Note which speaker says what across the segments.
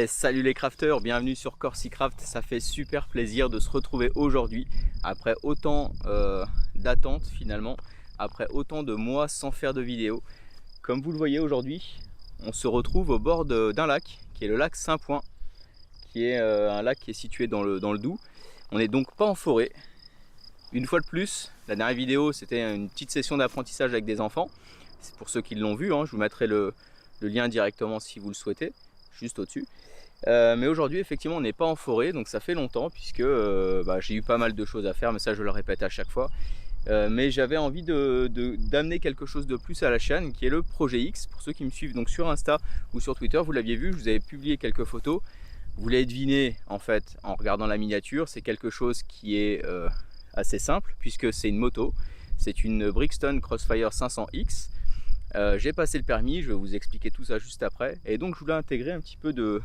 Speaker 1: Salut les crafters, bienvenue sur CorsiCraft. Ça fait super plaisir de se retrouver aujourd'hui après autant d'attente finalement, après autant de mois sans faire de vidéo. Comme vous le voyez aujourd'hui, on se retrouve au bord d'un lac qui est le lac Saint-Point, qui est un lac qui est situé dans le Doubs. On n'est donc pas en forêt. Une fois de plus, la dernière vidéo c'était une petite session d'apprentissage avec des enfants. C'est pour ceux qui l'ont vu, hein, je vous mettrai le lien directement si vous le souhaitez, juste au-dessus. Mais aujourd'hui effectivement on n'est pas en forêt, donc ça fait longtemps puisque j'ai eu pas mal de choses à faire, mais ça je le répète à chaque fois. Mais j'avais envie d'amener quelque chose de plus à la chaîne, qui est le projet X. Pour ceux qui me suivent donc sur Insta ou sur Twitter, vous l'aviez vu, je vous avais publié quelques photos. Vous l'avez deviné en fait en regardant la miniature, c'est quelque chose qui est assez simple puisque c'est une moto. C'est une Brixton Crossfire 500X. J'ai passé le permis, je vais vous expliquer tout ça juste après. Et donc je voulais intégrer un petit peu de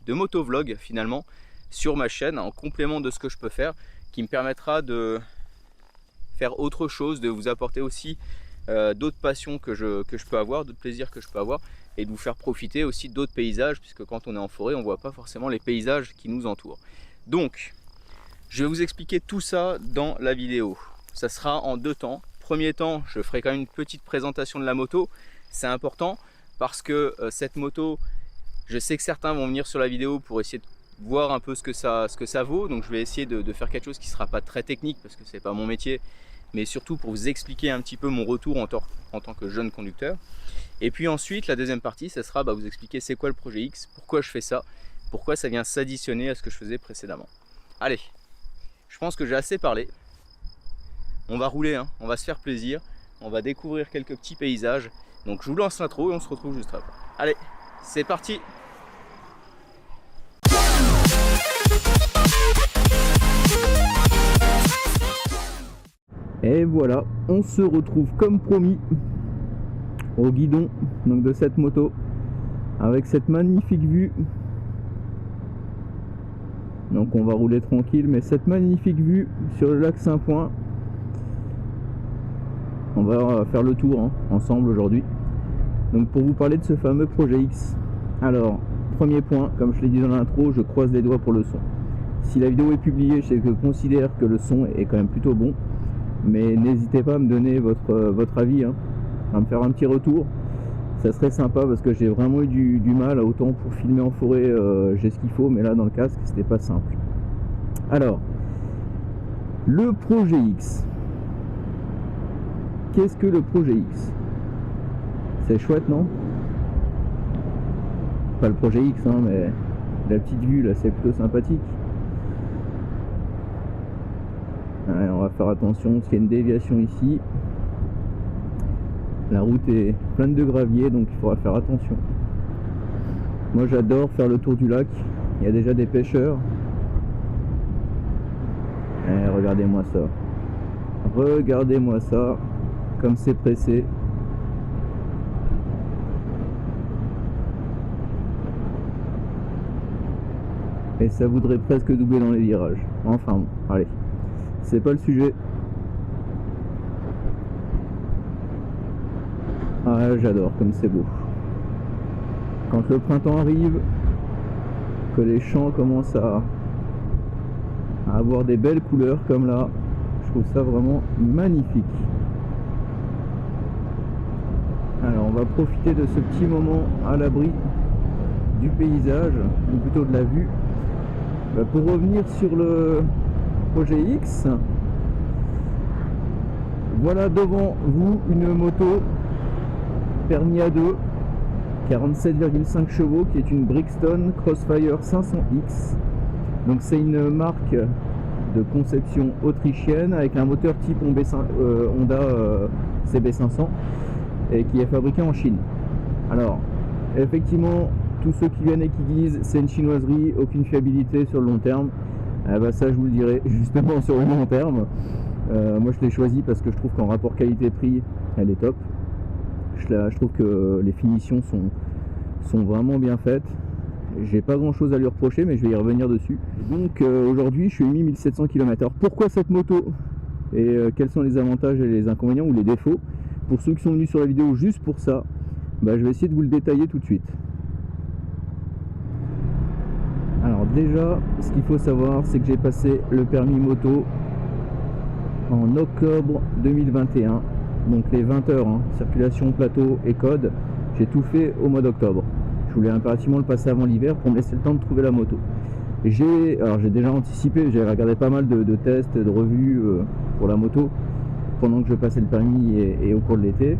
Speaker 1: motovlog finalement sur ma chaîne en complément de ce que je peux faire, qui me permettra de faire autre chose, de vous apporter aussi d'autres passions que je peux avoir, d'autres plaisirs que je peux avoir, et de vous faire profiter aussi d'autres paysages, puisque quand on est en forêt on voit pas forcément les paysages qui nous entourent. Donc je vais vous expliquer tout ça dans la vidéo. Ça sera en deux temps. Premier temps, je ferai quand même une petite présentation de la moto. C'est important parce que cette moto, je sais que certains vont venir sur la vidéo pour essayer de voir un peu ce que ça vaut. Donc je vais essayer de faire quelque chose qui ne sera pas très technique parce que c'est pas mon métier, mais surtout pour vous expliquer un petit peu mon retour en tant que jeune conducteur. Et puis ensuite, la deuxième partie, ça sera vous expliquer c'est quoi le projet X, pourquoi je fais ça, pourquoi ça vient s'additionner à ce que je faisais précédemment. Allez, je pense que j'ai assez parlé. On va rouler, hein. On va se faire plaisir, on va découvrir quelques petits paysages. Donc je vous lance l'intro et on se retrouve juste après. Allez, c'est parti. Et voilà, on se retrouve comme promis au guidon donc de cette moto avec cette magnifique vue. Donc on va rouler tranquille, mais cette magnifique vue sur le lac Saint-Point. On va faire le tour ensemble aujourd'hui. Donc pour vous parler de ce fameux projet X. Alors, premier point, comme je l'ai dit dans l'intro, je croise les doigts pour le son. Si la vidéo est publiée, je considère que le son est quand même plutôt bon. Mais n'hésitez pas à me donner votre avis, à me faire un petit retour. Ça serait sympa parce que j'ai vraiment eu du mal, autant pour filmer en forêt, j'ai ce qu'il faut, mais là dans le casque, c'était pas simple. Alors, le projet X. Qu'est-ce que le projet X? C'est chouette, non? Pas le projet X, mais la petite vue là, c'est plutôt sympathique. Ouais, on va faire attention parce qu'il y a une déviation ici. La route est pleine de gravier, donc il faudra faire attention. Moi j'adore faire le tour du lac. Il y a déjà des pêcheurs. Regardez-moi ça. Regardez-moi ça. Comme c'est pressé. Et ça voudrait presque doubler dans les virages. Enfin bon, allez. C'est pas le sujet. Ah, j'adore comme c'est beau. Quand le printemps arrive, que les champs commencent à avoir des belles couleurs comme là, je trouve ça vraiment magnifique. Alors on va profiter de ce petit moment à l'abri du paysage, ou plutôt de la vue. Pour revenir sur le projet X, voilà devant vous une moto permis à 2, 47,5 chevaux, qui est une Brixton Crossfire 500X. Donc c'est une marque de conception autrichienne avec un moteur type Honda CB500 et qui est fabriqué en Chine. Alors effectivement, tous ceux qui viennent et qui disent c'est une chinoiserie, aucune fiabilité sur le long terme, ça je vous le dirai justement sur le long terme. Moi je l'ai choisi parce que je trouve qu'en rapport qualité-prix elle est top. Je trouve que les finitions sont vraiment bien faites. J'ai pas grand chose à lui reprocher, mais je vais y revenir dessus. Donc aujourd'hui je suis 1700 km. Alors pourquoi cette moto et quels sont les avantages et les inconvénients ou les défauts? Pour ceux qui sont venus sur la vidéo juste pour ça, je vais essayer de vous le détailler tout de suite. déjà, ce qu'il faut savoir, c'est que j'ai passé le permis moto en octobre 2021. Donc les 20 heures, hein, circulation, plateau et code, j'ai tout fait au mois d'octobre. Je voulais impérativement le passer avant l'hiver pour me laisser le temps de trouver la moto. J'ai déjà anticipé, j'ai regardé pas mal de tests, de revues pour la moto pendant que je passais le permis et au cours de l'été.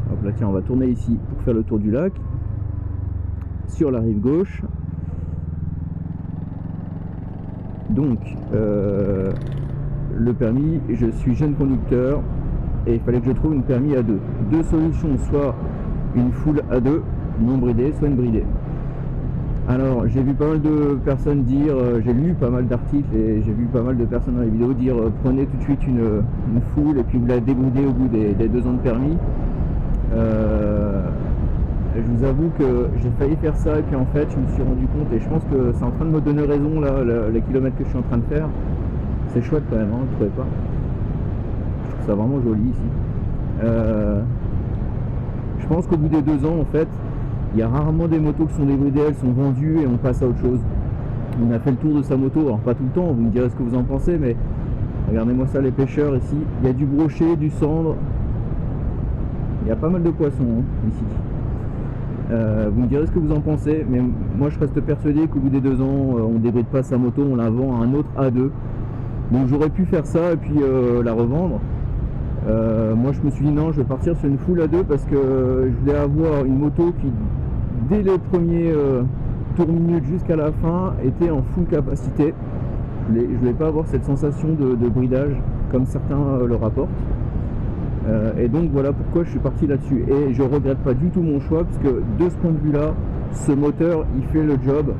Speaker 1: Donc là tiens, on va tourner ici pour faire le tour du lac sur la rive gauche. Donc le permis, je suis jeune conducteur et il fallait que je trouve une permis A2. Deux solutions, soit une full A2 non bridée, soit une bridée. Alors j'ai vu pas mal de personnes dire, j'ai lu pas mal d'articles et j'ai vu pas mal de personnes dans les vidéos dire prenez tout de suite une full et puis vous la débridez au bout des 2 ans de permis. Je vous avoue que j'ai failli faire ça et puis en fait je me suis rendu compte et je pense que c'est en train de me donner raison là, les kilomètres que je suis en train de faire. C'est chouette quand même, hein, vous trouvez pas? Je trouve ça vraiment joli ici. Je pense qu'au bout des 2 ans en fait, il y a rarement des motos qui sont débridées, elles sont vendues et on passe à autre chose. On a fait le tour de sa moto, alors pas tout le temps, vous me direz ce que vous en pensez, mais regardez-moi ça, les pêcheurs ici, il y a du brochet, du cendre, il y a pas mal de poissons hein, ici. Vous me direz ce que vous en pensez, mais moi je reste persuadé qu'au bout des 2 ans, on ne débride pas sa moto, on la vend à un autre A2. Donc j'aurais pu faire ça et puis la revendre. Moi je me suis dit non, je vais partir sur une full A2 parce que je voulais avoir une moto qui dès les premiers tours minutes jusqu'à la fin était en full capacité. Je voulais pas avoir cette sensation de bridage comme certains le rapportent. Et donc voilà pourquoi je suis parti là-dessus et je regrette pas du tout mon choix parce que de ce point de vue là, ce moteur il fait le job.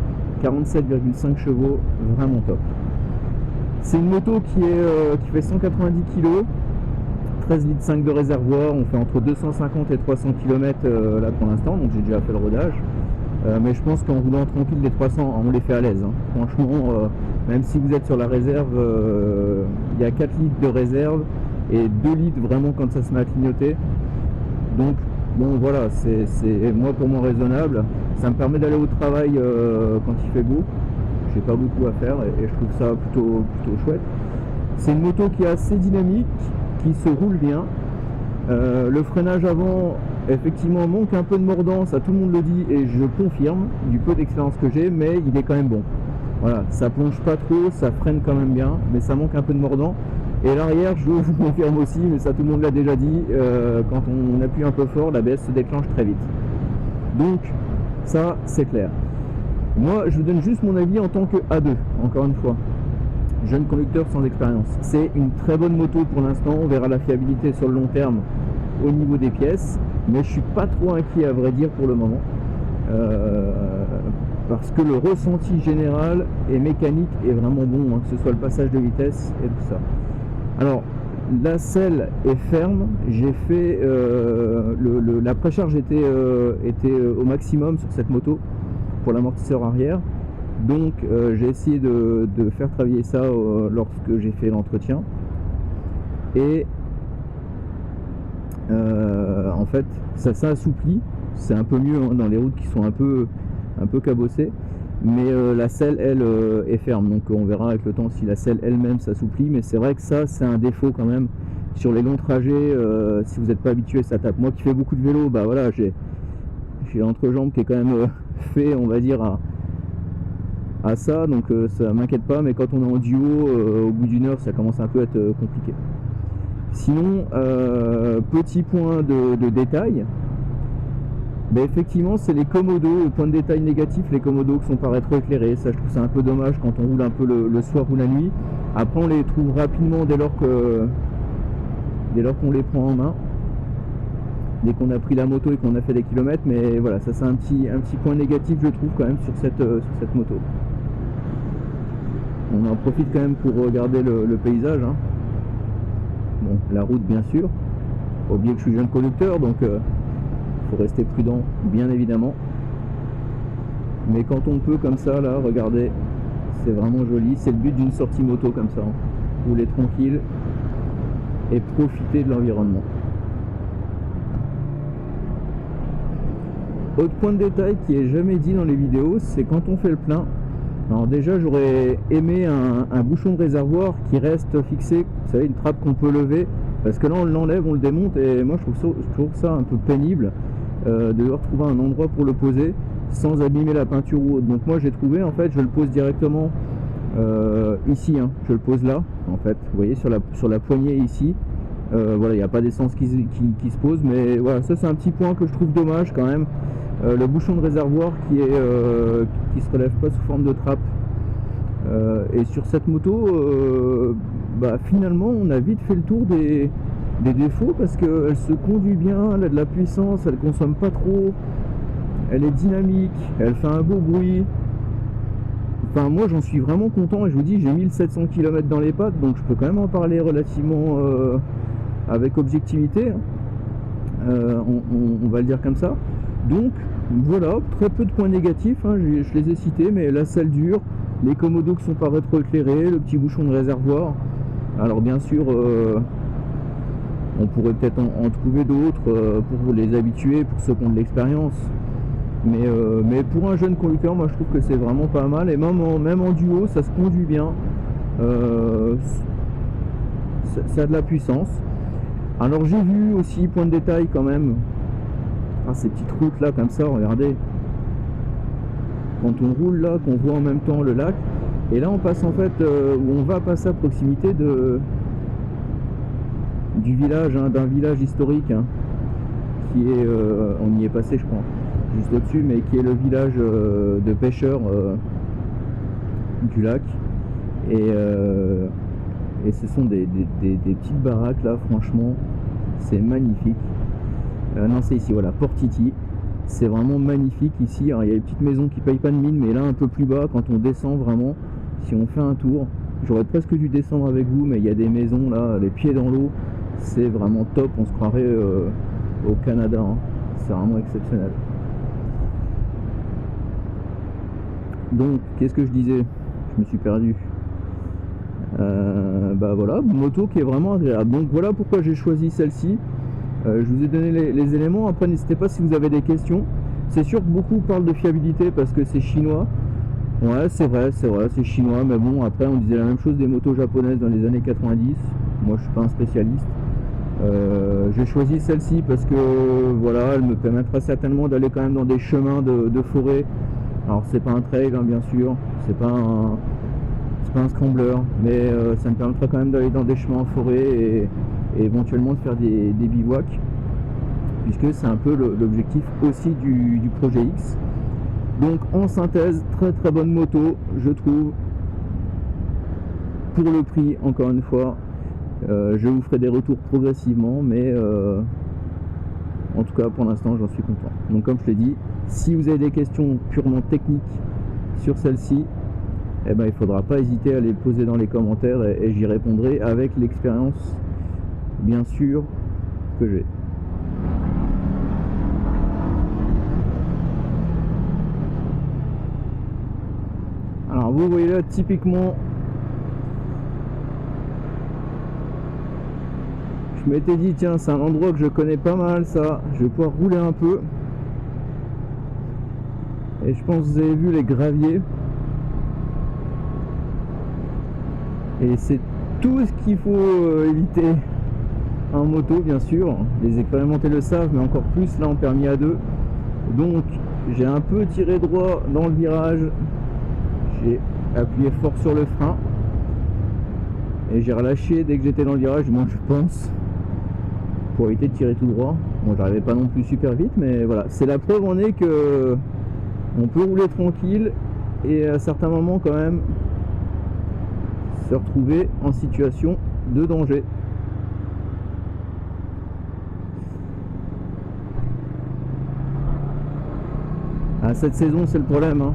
Speaker 1: 47,5 chevaux, vraiment top. C'est une moto qui fait 190 kg, 13 litres 5 de réservoir, on fait entre 250 et 300 km là pour l'instant, donc j'ai déjà fait le rodage. Mais je pense qu'en roulant tranquille les 300, on les fait à l'aise. Hein. Franchement, même si vous êtes sur la réserve, il y a 4 litres de réserve et 2 litres vraiment quand ça se met à clignoter. Donc bon voilà, c'est moi pour moi raisonnable. Ça me permet d'aller au travail quand il fait beau. J'ai pas beaucoup à faire et je trouve ça plutôt chouette. C'est une moto qui est assez dynamique, qui se roule bien. Le freinage avant effectivement manque un peu de mordant, ça tout le monde le dit et je confirme du peu d'expérience que j'ai, mais il est quand même bon. Voilà, ça plonge pas trop, ça freine quand même bien, mais ça manque un peu de mordant. Et l'arrière, je vous confirme aussi, mais ça tout le monde l'a déjà dit, quand on appuie un peu fort, l'ABS se déclenche très vite. Donc ça c'est clair. Moi je vous donne juste mon avis en tant que A2, encore une fois. Jeune conducteur sans expérience. C'est une très bonne moto pour l'instant, on verra la fiabilité sur le long terme au niveau des pièces, mais je suis pas trop inquiet à vrai dire pour le moment. Parce que le ressenti général et mécanique est vraiment bon, hein, que ce soit le passage de vitesse et tout ça. Alors la selle est ferme, j'ai fait la précharge était au maximum sur cette moto pour l'amortisseur arrière, donc j'ai essayé de faire travailler ça lorsque j'ai fait l'entretien et en fait ça s'assouplit, c'est un peu mieux hein, dans les routes qui sont un peu cabossées, mais la selle elle est ferme, donc on verra avec le temps si la selle elle-même s'assouplit, mais c'est vrai que ça c'est un défaut quand même sur les longs trajets. Si vous n'êtes pas habitué, ça tape. Moi qui fais beaucoup de vélo, bah voilà, j'ai l'entrejambe qui est quand même fait on va dire à ça, donc ça m'inquiète pas, mais quand on est en duo au bout d'une heure ça commence un peu à être compliqué. Sinon petit point de détail, ben effectivement c'est les commodos, le point de détail négatif, les commodos qui sont pas rétroéclairés. Ça je trouve ça un peu dommage quand on roule un peu le soir ou la nuit. Après on les trouve rapidement dès lors qu'on les prend en main, dès qu'on a pris la moto et qu'on a fait des kilomètres, mais voilà, ça c'est un petit point négatif je trouve quand même sur cette moto. On en profite quand même pour regarder le paysage hein. Bon, la route bien sûr, pas oublier que je suis jeune conducteur, donc faut rester prudent bien évidemment, mais quand on peut comme ça là, regardez, c'est vraiment joli. C'est le but d'une sortie moto comme ça hein. Rouler tranquille et profiter de l'environnement. Autre point de détail qui est jamais dit dans les vidéos, c'est quand on fait le plein,
Speaker 2: Alors déjà j'aurais aimé un bouchon de réservoir qui reste fixé, vous savez, une trappe qu'on peut lever, parce que là on l'enlève, on le démonte, et moi je trouve ça un peu pénible de devoir trouver un endroit pour le poser sans abîmer la peinture ou autre. Donc moi j'ai trouvé, en fait je le pose directement ici, hein. Je le pose là en fait, vous voyez, sur la poignée ici. Voilà, il n'y a pas d'essence qui se pose, mais voilà, ça c'est un petit point que je trouve dommage quand même. Le bouchon de réservoir qui se relève pas sous forme de trappe. Et sur cette moto, finalement on a vite fait le tour des défauts, parce qu'elle se conduit bien, elle a de la puissance, elle consomme pas trop, elle est dynamique, elle fait un beau bruit. Enfin moi j'en suis vraiment content, et je vous dis, j'ai 1700 km dans les pattes, donc je peux quand même en parler relativement avec objectivité, on va le dire comme ça. Donc voilà, très peu de points négatifs, hein, je les ai cités, mais la selle dure, les commodos qui sont pas rétroéclairés, le petit bouchon de réservoir. Alors bien sûr, on pourrait peut-être en trouver d'autres pour les habitués, pour ceux qui ont de l'expérience. Mais pour un jeune conducteur, moi je trouve que c'est vraiment pas mal, et même en duo, ça se conduit bien. Ça a de la puissance. Alors j'ai vu aussi, point de détail quand même, ces petites routes là comme ça, regardez, quand on roule là, qu'on voit en même temps le lac, et là on passe en fait, où on va passer à proximité du village, hein, d'un village historique, hein, qui est, on y est passé je crois, juste au-dessus, mais qui est le village de pêcheurs du lac, et ce sont des petites baraques là, franchement c'est magnifique. Non, c'est ici, voilà, Port Iti, c'est vraiment magnifique ici. Alors il y a des petites maisons qui payent pas de mine, mais là un peu plus bas, quand on descend vraiment, si on fait un tour, j'aurais presque dû descendre avec vous, mais il y a des maisons là, les pieds dans l'eau, c'est vraiment top, on se croirait au Canada, hein. C'est vraiment exceptionnel. Donc qu'est-ce que je disais, je me suis perdu. Voilà, moto qui est vraiment agréable. Donc voilà pourquoi j'ai choisi celle-ci. Je vous ai donné les éléments. Après n'hésitez pas si vous avez des questions. C'est sûr que beaucoup parlent de fiabilité parce que c'est chinois. Ouais, c'est vrai, c'est chinois, mais bon, après on disait la même chose des motos japonaises dans les années 90. Moi je suis pas un spécialiste. J'ai choisi celle-ci parce que voilà, elle me permettra certainement d'aller quand même dans des chemins de forêt. Alors c'est pas un trail, hein, bien sûr, c'est pas un scrambler, mais ça me permettra quand même d'aller dans des chemins en forêt, et éventuellement de faire des bivouacs, puisque c'est un peu l'objectif aussi du projet X. Donc en synthèse, très très bonne moto, je trouve, pour le prix, encore une fois. Je vous ferai des retours progressivement, mais en tout cas pour l'instant j'en suis content. Donc comme je l'ai dit, si vous avez des questions purement techniques sur celle-ci, eh ben, il ne faudra pas hésiter à les poser dans les commentaires, et j'y répondrai avec l'expérience bien sûr que j'ai. Alors vous voyez là, typiquement, je m'étais dit tiens, c'est un endroit que je connais pas mal, ça je vais pouvoir rouler un peu, et je pense que vous avez vu les graviers, et c'est tout ce qu'il faut éviter en moto, bien sûr. Les expérimentés le savent, mais encore plus là en permis A2. Donc j'ai un peu tiré droit dans le virage, j'ai appuyé fort sur le frein, et j'ai relâché dès que j'étais dans le virage, moi je pense, pour éviter de tirer tout droit. Bon, j'arrivais pas non plus super vite, mais voilà, c'est la preuve en est que on peut rouler tranquille, et à certains moments quand même se retrouver en situation de danger. Cette saison c'est le problème, hein.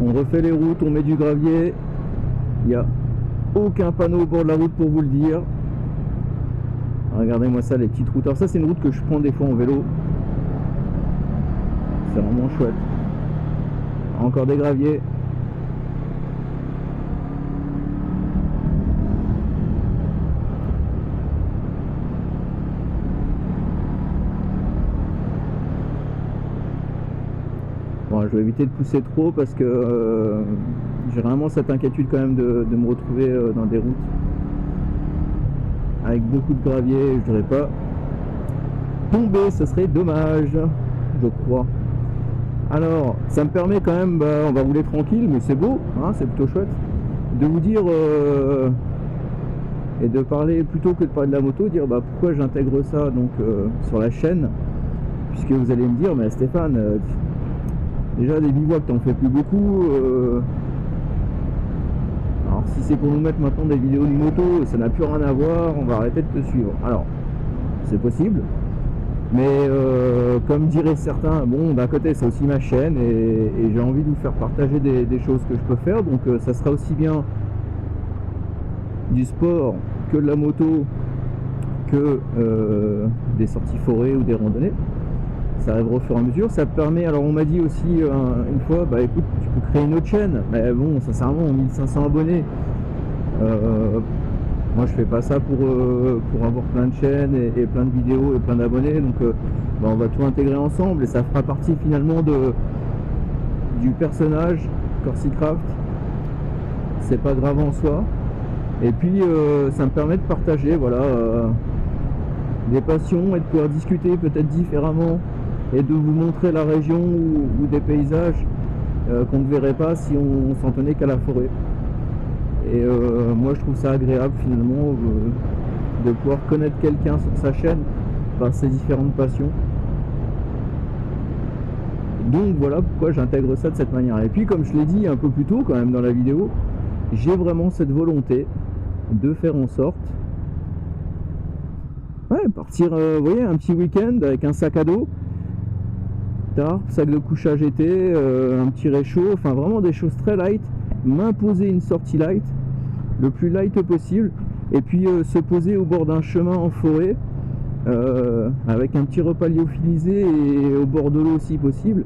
Speaker 2: On refait les routes, on met du gravier, il n'y a aucun panneau au bord de la route pour vous le dire. Regardez-moi ça, les petites routes. Alors ça c'est une route que je prends des fois en vélo, c'est vraiment chouette. Encore des graviers. Bon, je vais éviter de pousser trop parce que j'ai vraiment cette inquiétude quand même de me retrouver dans des routes avec beaucoup de gravier. Je voudrais pas tomber, ce serait dommage, je crois. Alors, ça me permet quand même, on va rouler tranquille, mais c'est beau, hein, c'est plutôt chouette, de vous dire et de parler, plutôt que de parler de la moto, dire pourquoi j'intègre ça donc sur la chaîne, puisque vous allez me dire, mais Stéphane, déjà des bivouacs t'en fais plus beaucoup, alors si c'est pour nous mettre maintenant des vidéos de moto, ça n'a plus rien à voir, on va arrêter de te suivre. Alors, c'est possible, mais comme diraient certains, bon, d'un côté c'est aussi ma chaîne et j'ai envie de vous faire partager des choses que je peux faire, donc ça sera aussi bien du sport que de la moto, que des sorties forêt ou des randonnées. Ça arrivera au fur et à mesure. Ça permet, alors on m'a dit aussi une fois, écoute, tu peux créer une autre chaîne, mais bon, sincèrement, 1500 abonnés, moi je fais pas ça pour avoir plein de chaînes et plein de vidéos et plein d'abonnés, donc on va tout intégrer ensemble et ça fera partie finalement du personnage CorsiCraft. C'est pas grave en soi. Et puis ça me permet de partager, voilà, des passions et de pouvoir discuter peut-être différemment et de vous montrer la région ou des paysages qu'on ne verrait pas si on s'en tenait qu'à la forêt. Et moi je trouve ça agréable finalement de pouvoir connaître quelqu'un sur sa chaîne par ses différentes passions. Donc voilà pourquoi j'intègre ça de cette manière. Et puis comme je l'ai dit un peu plus tôt quand même dans la vidéo, j'ai vraiment cette volonté de faire en sorte partir vous voyez, un petit week-end avec un sac à dos, tarp, sac de couchage été, un petit réchaud, enfin vraiment des choses très light, m'imposer une sortie light le plus light possible et puis se poser au bord d'un chemin en forêt avec un petit repas lyophilisé et au bord de l'eau si possible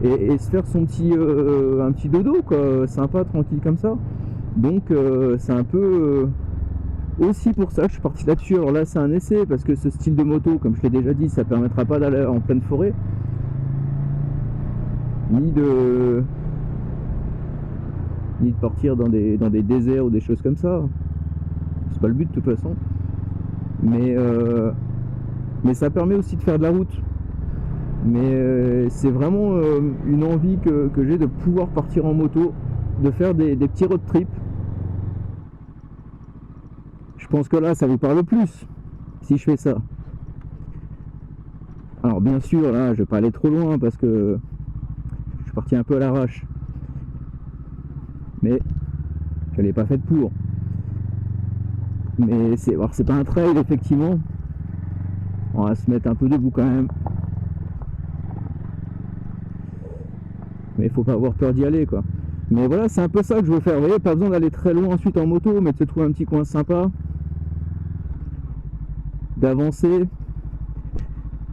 Speaker 2: et se faire son petit un petit dodo quoi, sympa, tranquille comme ça. Donc c'est un peu aussi pour ça que je suis parti là-dessus. Alors là c'est un essai parce que ce style de moto, comme je l'ai déjà dit, ça permettra pas d'aller en pleine forêt ni de partir dans des déserts ou des choses comme ça. C'est pas le but de toute façon, mais ça permet aussi de faire de la route. Mais c'est vraiment une envie que j'ai de pouvoir partir en moto, de faire des petits road trips. Je pense que là ça vous parle plus si je fais ça. Alors bien sûr là je vais pas aller trop loin parce que je suis parti un peu à l'arrache, mais je l'ai pas faite pour. Mais c'est pas un trail effectivement, on va se mettre un peu debout quand même, mais il faut pas avoir peur d'y aller quoi. Mais voilà, c'est un peu ça que je veux faire, vous voyez, pas besoin d'aller très loin ensuite en moto, mais de se trouver un petit coin sympa, d'avancer,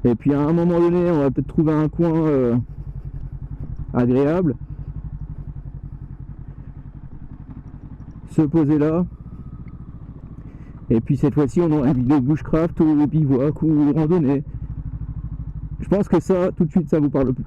Speaker 2: et puis à un moment donné on va peut-être trouver un coin agréable, se poser là, et puis cette fois-ci on aura une vidéo bushcraft ou bivouac ou randonnée. Je pense que ça, tout de suite, ça vous parle plus.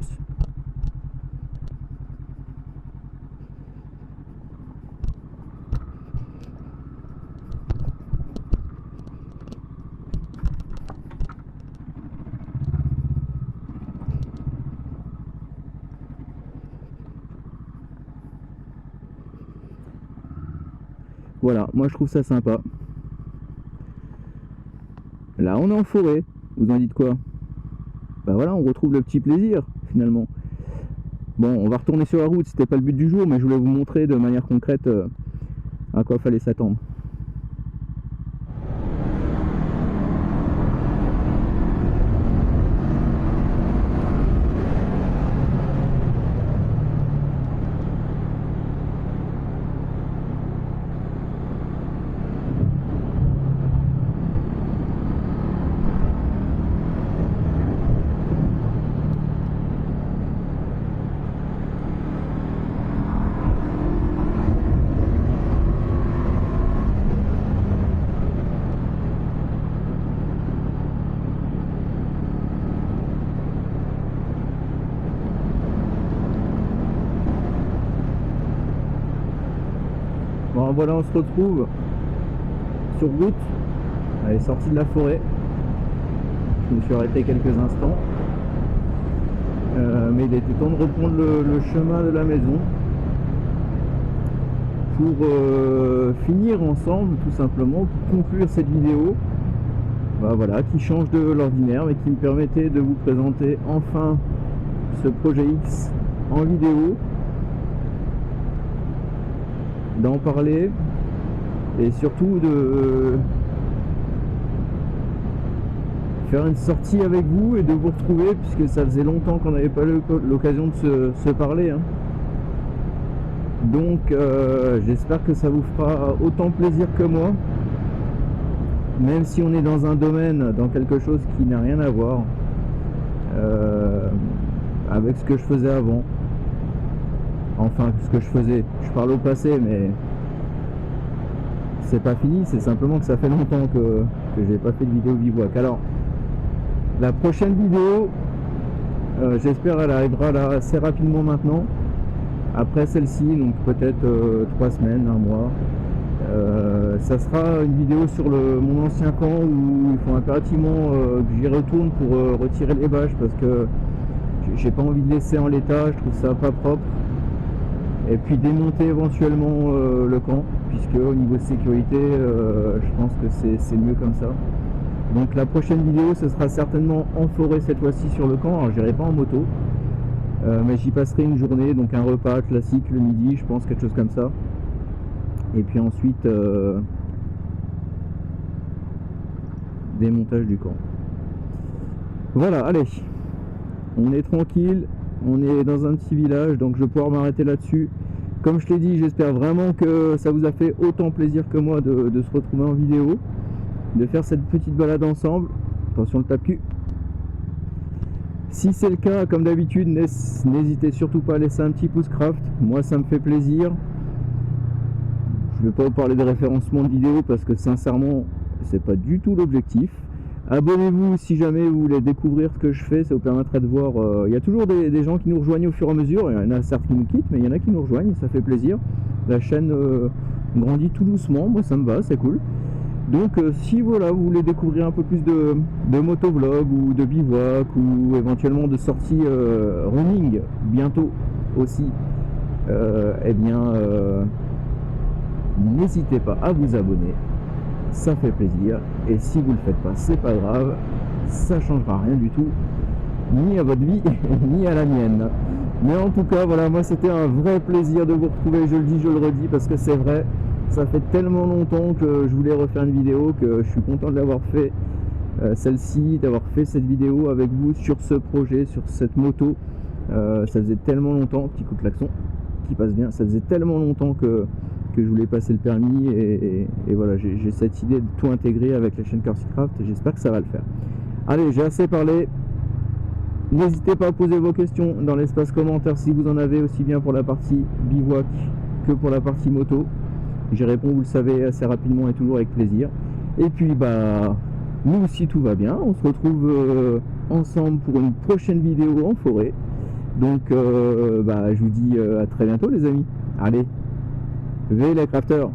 Speaker 2: Voilà, moi je trouve ça sympa. Là on est en forêt, vous en dites quoi? Voilà, on retrouve le petit plaisir finalement. Bon, on va retourner sur la route, c'était pas le but du jour, mais je voulais vous montrer de manière concrète à quoi fallait s'attendre. Bon voilà, on se retrouve sur route. Elle est sortie de la forêt. Je me suis arrêté quelques instants. Mais il était temps de reprendre le chemin de la maison pour finir ensemble, tout simplement, pour conclure cette vidéo. Bah voilà, qui change de l'ordinaire, mais qui me permettait de vous présenter enfin ce projet X en vidéo, d'en parler et surtout de faire une sortie avec vous et de vous retrouver, puisque ça faisait longtemps qu'on n'avait pas l'occasion de se parler, hein. Donc j'espère que ça vous fera autant plaisir que moi, même si on est dans un domaine, dans quelque chose qui n'a rien à voir avec ce que je faisais avant. Enfin, ce que je faisais, je parle au passé, mais c'est pas fini, c'est simplement que ça fait longtemps que j'ai pas fait de vidéo bivouac. Alors, la prochaine vidéo, j'espère elle arrivera là assez rapidement maintenant, après celle-ci, donc peut-être 3 semaines, 1 mois. Ça sera une vidéo sur mon ancien camp où il faut impérativement que j'y retourne pour retirer les bâches, parce que j'ai pas envie de laisser en l'état, je trouve ça pas propre. Et puis démonter éventuellement le camp, puisque au niveau de sécurité, je pense que c'est mieux comme ça. Donc la prochaine vidéo, ce sera certainement en forêt cette fois-ci sur le camp. Alors j'irai pas en moto, mais j'y passerai une journée, donc un repas classique le midi, je pense, quelque chose comme ça. Et puis ensuite démontage du camp. Voilà, allez, on est tranquille, on est dans un petit village, donc je vais pouvoir m'arrêter là-dessus. Comme je l'ai dit, j'espère vraiment que ça vous a fait autant plaisir que moi de se retrouver en vidéo, de faire cette petite balade ensemble. Attention le tape-cul. Si c'est le cas, comme d'habitude, n'hésitez surtout pas à laisser un petit pouce craft, moi ça me fait plaisir. Je ne vais pas vous parler de référencement de vidéos parce que sincèrement c'est pas du tout l'objectif. Abonnez-vous si jamais vous voulez découvrir ce que je fais, ça vous permettrait de voir. Il y a toujours des gens qui nous rejoignent au fur et à mesure. Il y en a certes qui nous quittent, mais il y en a qui nous rejoignent et ça fait plaisir. La chaîne grandit tout doucement, moi ça me va, c'est cool. Donc si voilà, vous voulez découvrir un peu plus de motovlog ou de bivouac ou éventuellement de sorties running bientôt aussi, eh bien n'hésitez pas à vous abonner, ça fait plaisir. Et si vous le faites pas, c'est pas grave, ça changera rien du tout, ni à votre vie ni à la mienne. Mais en tout cas voilà, moi c'était un vrai plaisir de vous retrouver, je le dis, je le redis, parce que c'est vrai, ça fait tellement longtemps que je voulais refaire une vidéo que je suis content de l'avoir fait, celle-ci, d'avoir fait cette vidéo avec vous sur ce projet, sur cette moto. Ça faisait tellement longtemps, petit coup de klaxon qui passe bien, ça faisait tellement longtemps que je voulais passer le permis et voilà, j'ai cette idée de tout intégrer avec la chaîne CorsiCraft et j'espère que ça va le faire. Allez, j'ai assez parlé. N'hésitez pas à poser vos questions dans l'espace commentaire si vous en avez, aussi bien pour la partie bivouac que pour la partie moto. J'y réponds, vous le savez, assez rapidement et toujours avec plaisir. Et puis bah nous, si tout va bien, on se retrouve ensemble pour une prochaine vidéo en forêt. Donc bah je vous dis à très bientôt les amis. Allez, veillez les crafters.